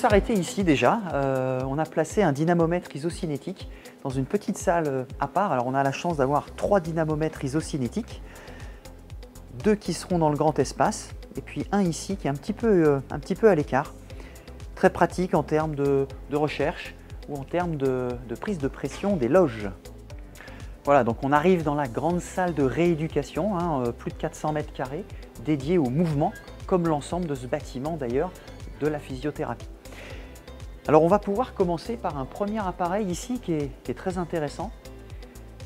s'arrêter ici déjà. On a placé un dynamomètre isocinétique dans une petite salle à part. Alors on a la chance d'avoir 3 dynamomètres isocinétiques, 2 qui seront dans le grand espace et puis un ici qui est un petit peu à l'écart. Très pratique en termes de recherche ou en termes de prise de pression des loges. Voilà, donc on arrive dans la grande salle de rééducation, plus de 400 mètres carrés, dédiée au mouvement, comme l'ensemble de ce bâtiment d'ailleurs, de la physiothérapie. Alors on va pouvoir commencer par un premier appareil ici qui est très intéressant.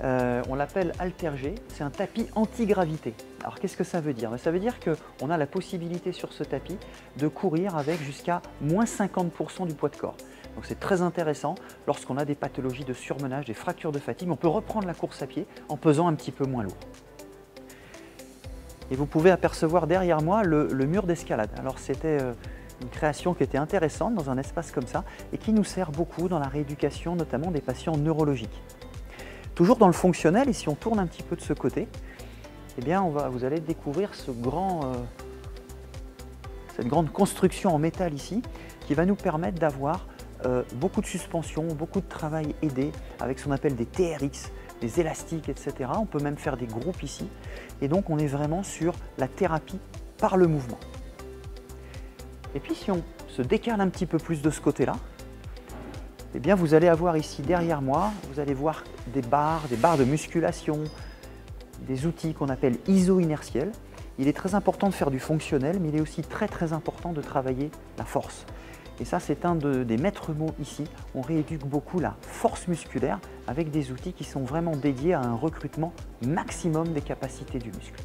On l'appelle Halter-G, c'est un tapis anti-gravité. Alors qu'est-ce que ça veut dire? Ça veut dire qu'on a la possibilité sur ce tapis de courir avec jusqu'à moins 50% du poids de corps. Donc c'est très intéressant lorsqu'on a des pathologies de surmenage, des fractures de fatigue, on peut reprendre la course à pied en pesant un petit peu moins lourd. Et vous pouvez apercevoir derrière moi le mur d'escalade. Alors c'était une création qui était intéressante dans un espace comme ça et qui nous sert beaucoup dans la rééducation, notamment des patients neurologiques. Toujours dans le fonctionnel, et si on tourne un petit peu de ce côté, eh bien vous allez découvrir cette grande construction en métal ici qui va nous permettre d'avoir beaucoup de suspension, beaucoup de travail aidé avec ce qu'on appelle des TRX, des élastiques, etc. On peut même faire des groupes ici. Et donc on est vraiment sur la thérapie par le mouvement. Et puis si on se décale un petit peu plus de ce côté-là, eh bien vous allez avoir ici derrière moi, vous allez voir des barres de musculation, des outils qu'on appelle iso-inertiels. Il est très important de faire du fonctionnel, mais il est aussi très important de travailler la force. Et ça, c'est un des maîtres mots ici. On rééduque beaucoup la force musculaire avec des outils qui sont vraiment dédiés à un recrutement maximum des capacités du muscle.